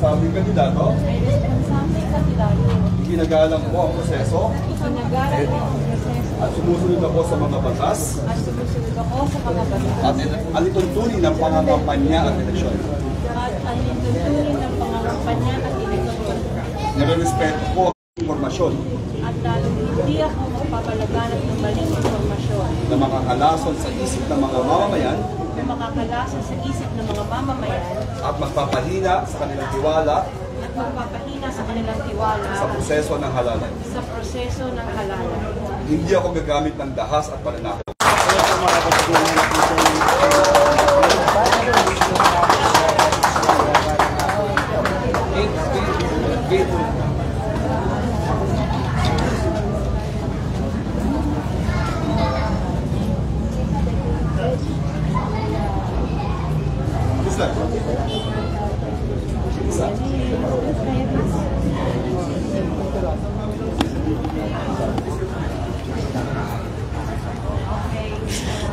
responsabling kandidato. Ay responsabling kandidato. Ginagalang po ang proseso. Iginagalang po ang proseso. At sumusunod ako sa mga batas. At sumusunod ako sa mga batas. At alituntunin ng pangangampanya at eleksyon. At alituntunin ng pangangampanya at eleksyon. Nire-respeto ko ang informasyon. At lalong hindi ako magpapalaganap ng maling informasyon. Na makakalason sa isip ng mga mamamayan. Na makakalason sa isip ng mga mamamayan. At magpapahina sa kanilang tiwala. At magpapahina sa kanilang tiwala. Sa proseso ng halalan. Sa proseso ng halalan. Hindi ako gagamit ng dahas at pananakot.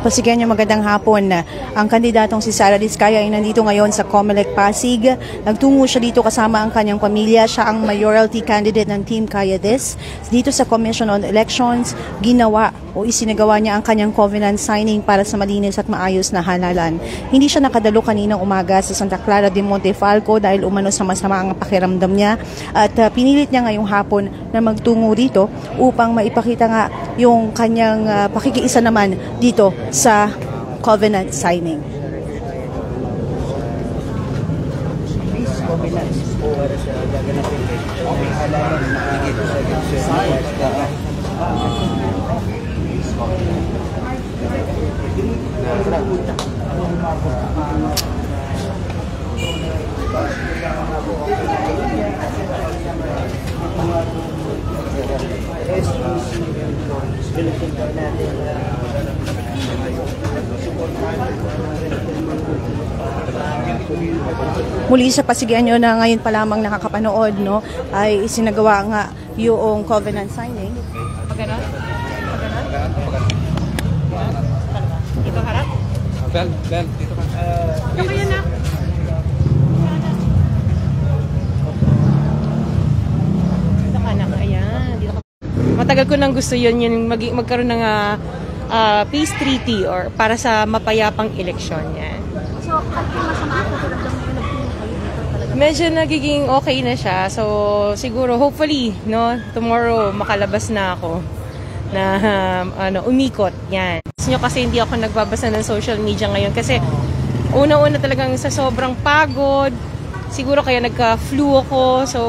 Pasigenyo, magandang hapon. Ang kandidatong si Sara Diskaya ay nandito ngayon sa Comelec Pasig. Nagtungo siya dito kasama ang kanyang pamilya. Siya ang mayoralty candidate ng Team Kaya This. Dito sa Commission on Elections, ginawa o isinagawa niya ang kanyang covenant signing para sa malinis at maayos na halalan. Hindi siya nakadalo kaninang umaga sa Santa Clara de Montefalco dahil umano sa masama ang pakiramdam niya. At pinilit niya ngayong hapon na magtungo rito upang maipakita nga yung kanyang pakikiisa naman dito sa covenant signing. Muli sa Pasigenyo na ngayon pa lamang nakakapanood, no, ay isinagawa nga yung covenant signing. Pagano? Ito harap? Bel, dito ka. Ito kayo na. Dito ka na, ayan. Dito ka. Matagal ko nang gusto yun magkaroon ng peace treaty or para sa mapayapang eleksyon. Yan. So, at kung masama ako, medyo nagiging okay na siya. So, siguro, hopefully, no, tomorrow makalabas na ako na umikot. Yan. Nyo kasi hindi ako nagbabasa ng social media ngayon kasi una-una talagang sa sobrang pagod. Siguro kaya nagka-flu ako. So,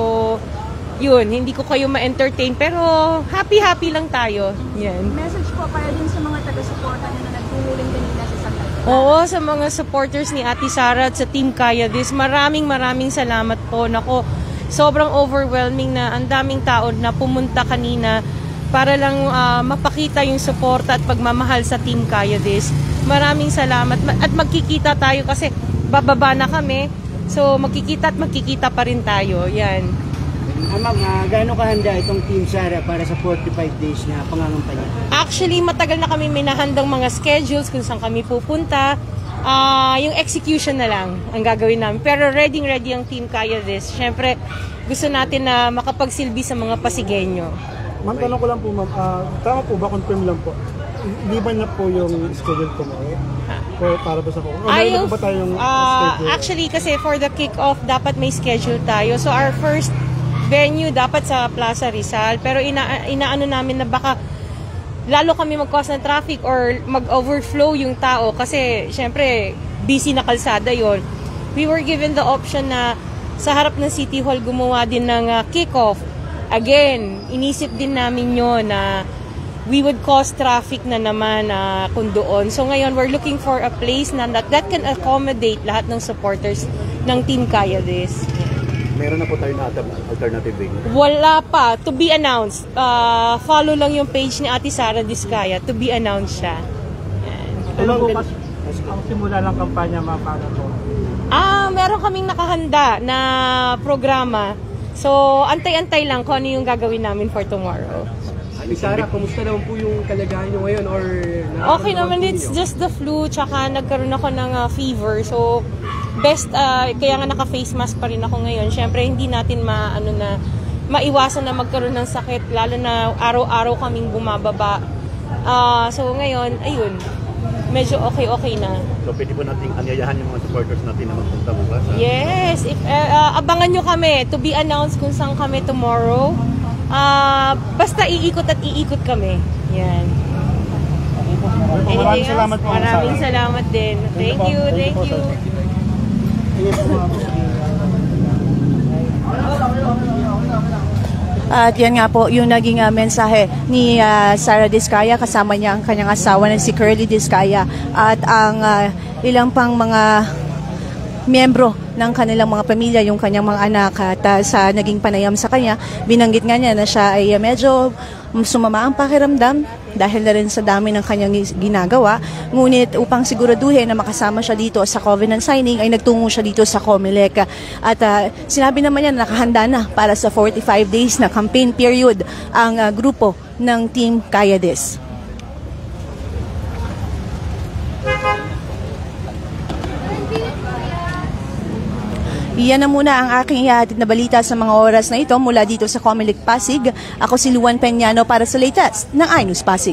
yun, hindi ko kayo ma-entertain pero happy lang tayo. Yan. Message po para din sa mga taga-suporta na nagtulong kanina sa Santa Clara. Oo, sa mga supporters ni Ate Sara at sa Team Kaya This, maraming salamat po. Nako, sobrang overwhelming na ang daming tao na pumunta kanina para lang mapakita yung suporta at pagmamahal sa Team Kaya This. Maraming salamat at magkikita tayo kasi bababa na kami. So magkikita pa rin tayo. Yan. Ma'am, gaano kahanda itong Team Sara para sa 45 days na pangangampanya? Actually, matagal na kami minahandang mga schedules kung saan kami pupunta. Yung execution na lang ang gagawin namin. Pero ready ang Team Kaya This. Siyempre, gusto natin na makapagsilbi sa mga Pasigenyo. Ma'am, tanong ko lang po, ma'am. Tama po ba? Confirm lang po. Hindi ba na po yung schedule ko mo? Para ba sa po? Meron ba tayong schedule? Actually, kasi for the kick-off, dapat may schedule tayo. So, our first venue dapat sa Plaza Rizal. Pero inaano namin na baka lalo kami mag-cause ng traffic or mag-overflow yung tao. Kasi, syempre, busy na kalsada yon. We were given the option na sa harap ng City Hall gumawa din ng kick-off. Again, inisip din namin yun na we would cause traffic na naman kung doon. So ngayon, we're looking for a place na that can accommodate lahat ng supporters ng Team Kaya This. Meron na po tayo na alternative venue? Wala pa. To be announced. Follow lang yung page ni Ate Sara Diskaya. To be announced siya. Ano po ang simula ng kampanya, ma'am, para po? Meron kaming nakahanda na programa. So, antay-antay lang kung ano yung gagawin namin for tomorrow. Ate Sara, kumusta naman po yung kalagayan nyo ngayon? Or okay naman, it's just the flu, tsaka nagkaroon ako ng fever. So, best, kaya nga naka-face mask pa rin ako ngayon. Siyempre, hindi natin maiwasan na magkaroon ng sakit, lalo na araw-araw kaming bumababa. So ngayon, ayun, medyo okay na. So pwede po nating anyayahan yung mga supporters natin na magpunta bukas? Yes, abangan nyo kami, to be announced kung saan kami tomorrow. Basta iikot at iikot kami. Yan. Maraming salamat po. Maraming salamat din. Thank you. At yan nga po yung naging mensahe ni Sara Diskaya, kasama niya ang kanyang asawa na si Curly Diskaya at ang ilang pang mga miyembro ng kanilang mga pamilya, yung kanyang mga anak. At sa naging panayam sa kanya, binanggit nga niya na siya ay medyo sumama ang pakiramdam dahil na rin sa dami ng kanyang ginagawa. Ngunit upang siguraduhin na makasama siya dito sa covenant signing, ay nagtungo siya dito sa COMELEC. At sinabi naman niya na nakahanda na para sa 45 days na campaign period ang grupo ng Team Kaya This. Iyan na muna ang aking ihahatid na balita sa mga oras na ito mula dito sa COMELEC Pasig. Ako si Luan Peñano para sa latest ng iNews Pasig.